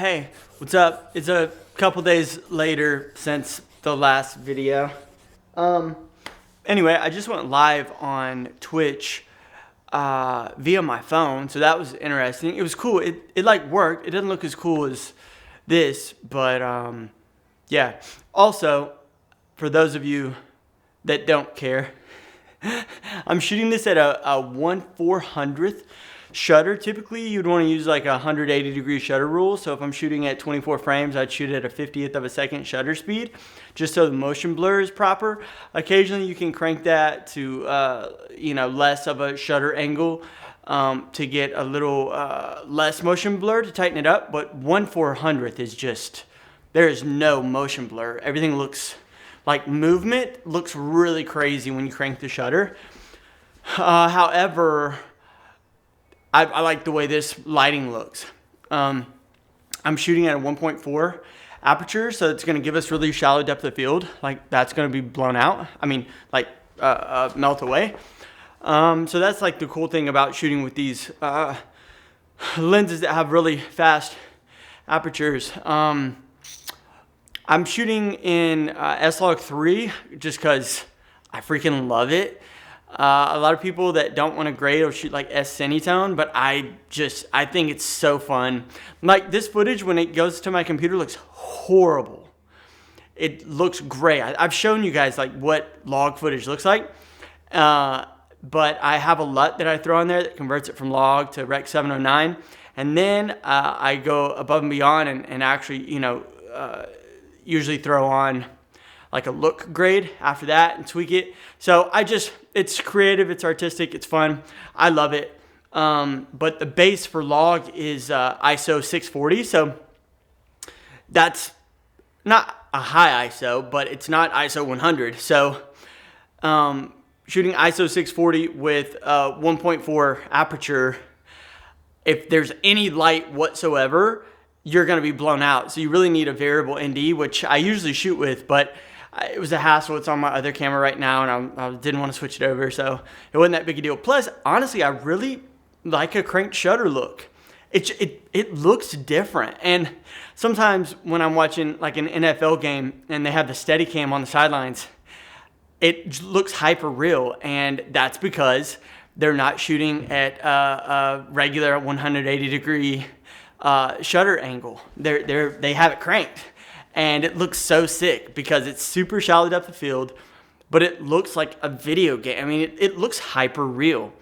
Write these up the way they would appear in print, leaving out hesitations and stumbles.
Hey, what's up? It's a couple days later since the last video. Anyway, I just went live on Twitch via my phone, so that was interesting. It was cool. It like worked. It didn't look as cool as this, but yeah. Also, for those of you that don't care, I'm shooting this at a 1/400th shutter. Typically you'd want to use like a 180-degree shutter rule. So if I'm shooting at 24 frames, I'd shoot at a 50th of a second shutter speed, just so the motion blur is proper. Occasionally you can crank that to less of a shutter angle to get a little less motion blur to tighten it up. But 1/400th is just, there is no motion blur. Everything looks like movement, looks really crazy when you crank the shutter. However, I like the way this lighting looks. I'm shooting at a 1.4 aperture, so it's gonna give us really shallow depth of field. Like that's gonna be blown out. I mean, like melt away. So that's like the cool thing about shooting with these lenses that have really fast apertures. I'm shooting in S-Log 3 just because I freaking love it. A lot of people that don't want to grade will shoot like S-Cinetone, but I think it's so fun. Like this footage, when it goes to my computer, looks horrible. It looks great. I've shown you guys like what log footage looks like, but I have a LUT that I throw in there that converts it from log to Rec 709, and then I go above and beyond and actually, usually throw on like a look grade after that and tweak it. So it's creative, it's artistic, it's fun. I love it. But the base for log is ISO 640. So that's not a high ISO, but it's not ISO 100. So shooting ISO 640 with 1.4 aperture, if there's any light whatsoever, you're gonna be blown out. So you really need a variable ND, which I usually shoot with, but it was a hassle. It's on my other camera right now, and I didn't want to switch it over, so it wasn't that big a deal. Plus, honestly, I really like a cranked shutter look. It looks different, and sometimes when I'm watching like an NFL game and they have the Steadicam on the sidelines, it looks hyper real, and that's because they're not shooting at a regular 180-degree shutter angle. They have it cranked. And it looks so sick because it's super shallow depth of field, but it looks like a video game. I mean, it looks hyper real.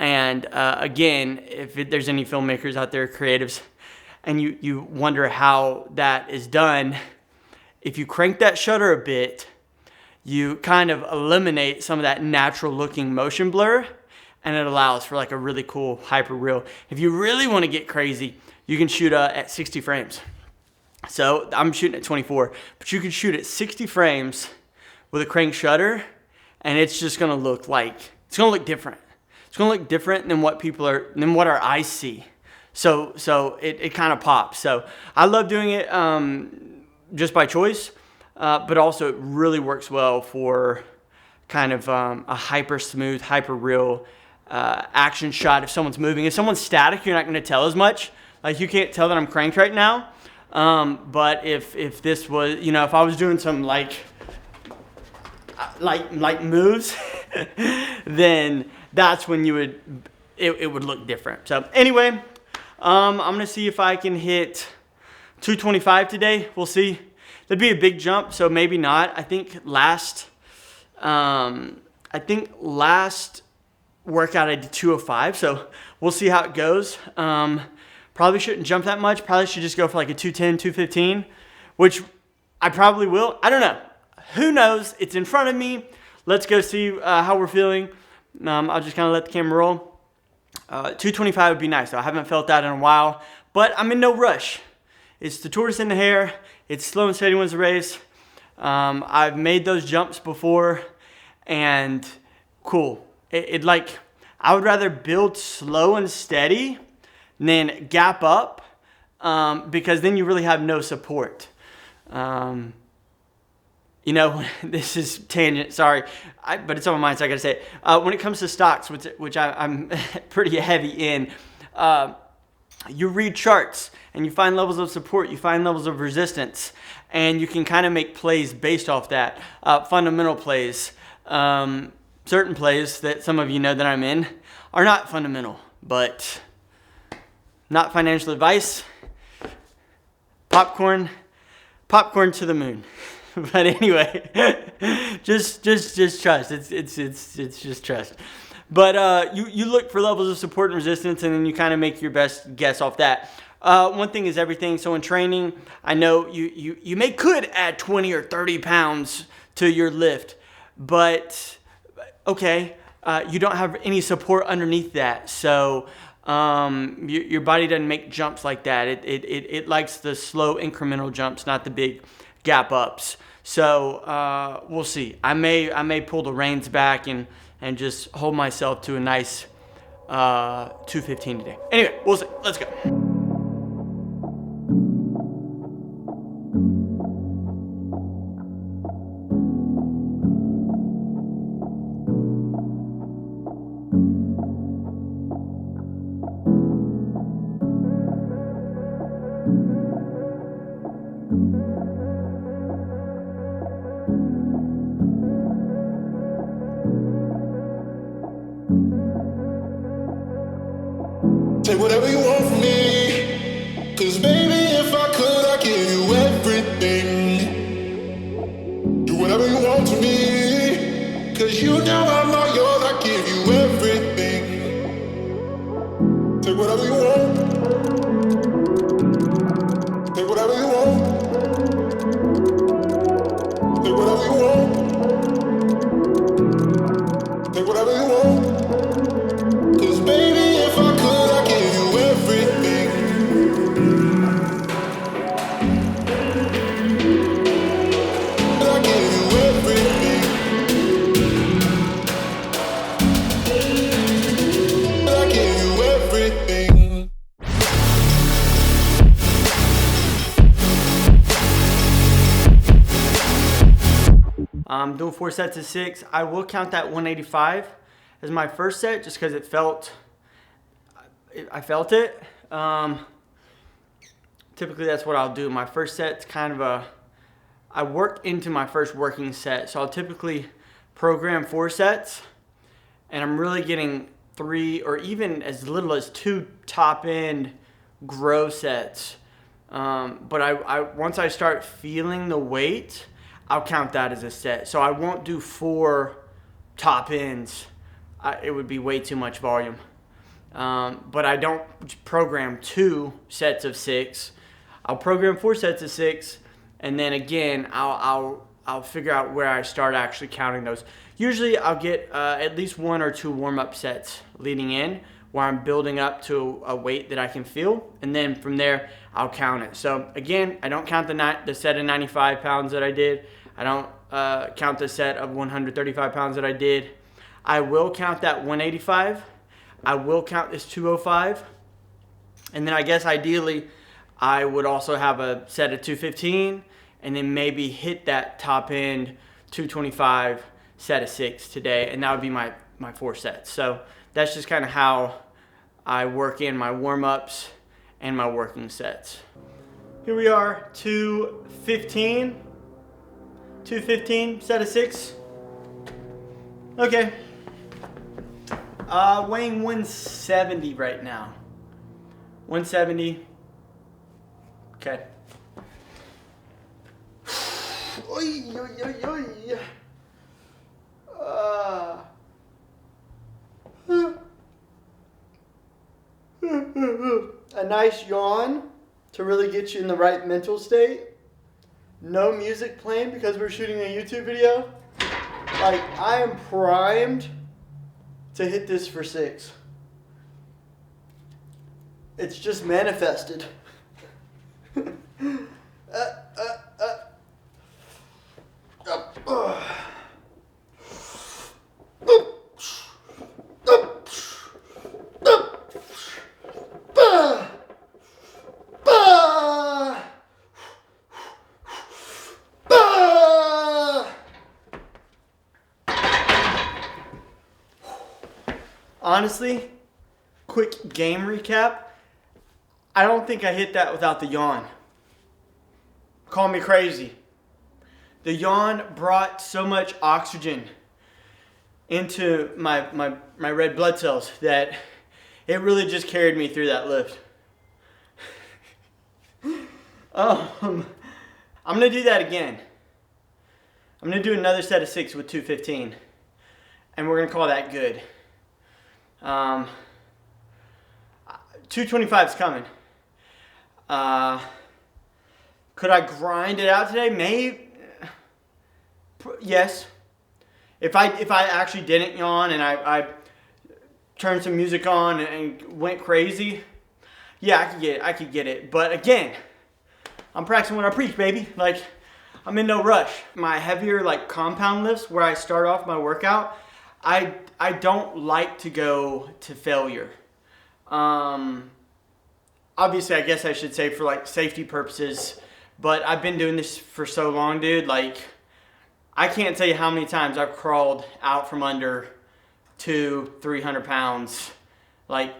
And again, if there's any filmmakers out there, creatives, and you wonder how that is done, if you crank that shutter a bit, you kind of eliminate some of that natural looking motion blur, and it allows for like a really cool hyper real. If you really want to get crazy, you can shoot at 60 frames. So I'm shooting at 24, but you can shoot at 60 frames with a crank shutter, and it's just gonna look like, it's gonna look different. It's gonna look different than what our eyes see. So it kind of pops. So I love doing it just by choice, but also it really works well for kind of a hyper smooth, hyper real action shot. If someone's moving, if someone's static, you're not gonna tell as much. Like you can't tell that I'm cranked right now. But if this was, if I was doing some like moves, then that's when it would look different. So anyway, I'm going to see if I can hit 225 today. We'll see. That'd be a big jump. So maybe not. I think last workout I did 205. So we'll see how it goes. Probably shouldn't jump that much. Probably should just go for like a 210, 215, which I probably will. I don't know. Who knows? It's in front of me. Let's go see how we're feeling. I'll just kind of let the camera roll. 225 would be nice. I haven't felt that in a while, but I'm in no rush. It's the tortoise and the hare. It's slow and steady wins the race. I've made those jumps before, and cool. I would rather build slow and steady than gap up, because then you really have no support. This is tangent, sorry, but it's on my mind, so I gotta say it. When it comes to stocks, which I'm pretty heavy in, you read charts and you find levels of support, you find levels of resistance, and you can kind of make plays based off that. Fundamental plays. Certain plays that some of you know that I'm in are not fundamental, but not financial advice. Popcorn to the moon. But anyway, just trust. It's just trust. But you look for levels of support and resistance, and then you kind of make your best guess off that. One thing is everything. So in training, I know you could add 20 or 30 pounds to your lift, but okay, you don't have any support underneath that. So your body doesn't make jumps like that. It likes the slow incremental jumps, not the big gap ups. So we'll see. I may pull the reins back and just hold myself to a nice 215 today. Anyway, we'll see. Let's go. Take whatever you want from me, 'cause baby, if I could, I'd give you everything. Do whatever you want to me, 'cause you know I'm all yours, I give you everything. Take whatever you want. Take whatever you want. Take whatever you want. Take whatever you want. 'Cause baby, if I could, I'd give you everything. I'd give you everything. I'd give you everything. I'm doing 4 sets of 6. I will count that 185 as my first set just because I felt it. Typically that's what I'll do. My first set's kind of I work into my first working set. So I'll typically program 4 sets, and I'm really getting 3 or even as little as 2 top end grow sets. But I once I start feeling the weight, I'll count that as a set. So I won't do 4 top ends. It would be way too much volume. But I don't program 2 sets of 6. I'll program 4 sets of 6, and then again I'll figure out where I start actually counting those. Usually I'll get at least 1 or 2 warm-up sets leading in where I'm building up to a weight that I can feel, and then from there I'll count it. So again, I don't count the set of 95 pounds that I did. I don't count the set of 135 pounds that I did. I will count that 185. I will count this 205. And then I guess ideally I would also have a set of 215 and then maybe hit that top end 225 set of 6 today. And that would be my 4 sets. So that's just kind of how I work in my warm-ups and my working sets. Here we are, 215 set of 6. Okay. Weighing 170 right now. 170. Okay. Oy, oy, oy, oy. A nice yawn to really get you in the right mental state. No music playing because we're shooting a YouTube video. Like, I am primed to hit this for 6. It's just manifested. Honestly, quick game recap. I don't think I hit that without the yawn. Call me crazy. The yawn brought so much oxygen into my red blood cells that it really just carried me through that lift. I'm gonna do that again. I'm gonna do another set of 6 with 215, and we're gonna call that good. 225 is coming. Could I grind it out today? Maybe. Yes. If I actually didn't yawn and I turned some music on and went crazy, yeah, I could get it. But again, I'm practicing what I preach, baby. Like, I'm in no rush. My heavier like compound lifts where I start off my workout, I don't like to go to failure. Obviously, I guess I should say for like safety purposes, but I've been doing this for so long, dude. Like, I can't tell you how many times I've crawled out from under 200-300 pounds. Like,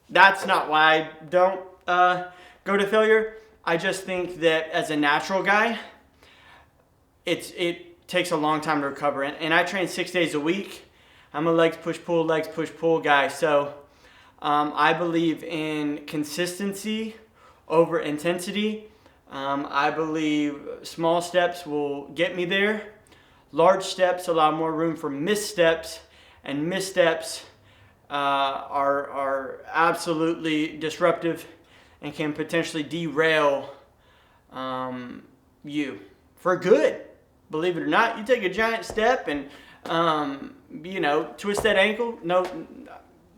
that's not why I don't go to failure. I just think that as a natural guy, it takes a long time to recover. And I train 6 days a week. I'm a legs push pull guy. So I believe in consistency over intensity. I believe small steps will get me there. Large steps allow more room for missteps, and missteps are absolutely disruptive and can potentially derail you for good. Believe it or not, you take a giant step and twist that ankle. No,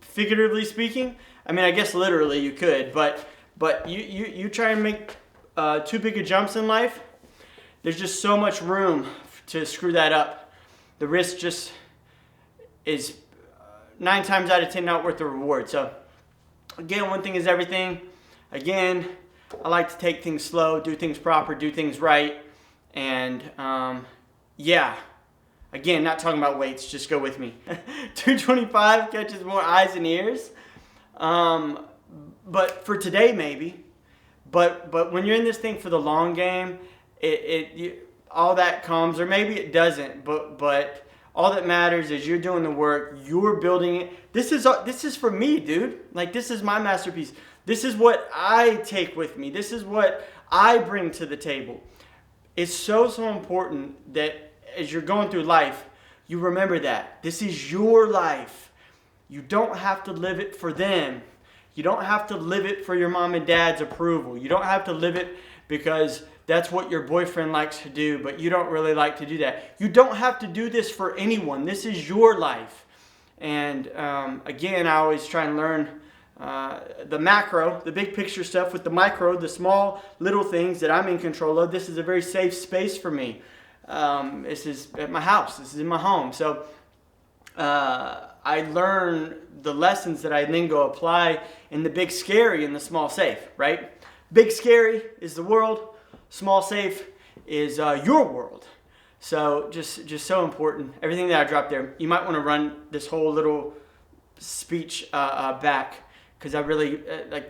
figuratively speaking. I mean, I guess literally you could, but you try and make too big of jumps in life. There's just so much room to screw that up. The risk just is 9 times out of 10 not worth the reward. So again, one thing is everything. Again, I like to take things slow, do things proper, do things right. And yeah, again, not talking about weights, just go with me. 225 catches more eyes and ears. But for today, maybe. But when you're in this thing for the long game, all that comes, or maybe it doesn't. But all that matters is you're doing the work, you're building it. This is for me, dude. Like, this is my masterpiece. This is what I take with me. This is what I bring to the table. It's so important that as you're going through life, you remember that. This is your life. You don't have to live it for them. You don't have to live it for your mom and dad's approval. You don't have to live it because that's what your boyfriend likes to do, but you don't really like to do that. You don't have to do this for anyone. This is your life. And again, I always try and learn the macro, the big picture stuff with the micro, the small little things that I'm in control of. This is a very safe space for me. This is at my house. This is in my home. So I learn the lessons that I then go apply in the big scary and the small safe, right? Big scary is the world. Small safe is your world. So just so important. Everything that I dropped there, you might want to run this whole little speech back, because I really,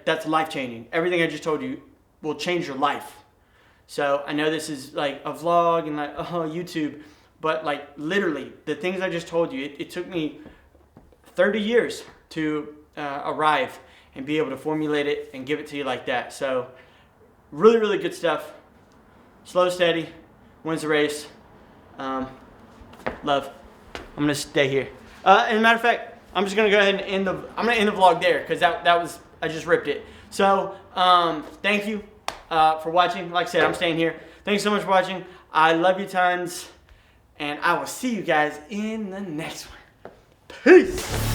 that's life-changing. Everything I just told you will change your life. So I know this is like a vlog and like, YouTube, but like literally the things I just told you, it took me 30 years to arrive and be able to formulate it and give it to you like that. So really, really good stuff. Slow, steady, wins the race. Love. I'm gonna stay here. And a matter of fact, I'm just gonna go ahead and end the vlog there, because that was, I just ripped it. So thank you for watching. Like I said, I'm staying here. Thanks so much for watching. I love you tons, and I will see you guys in the next one. Peace.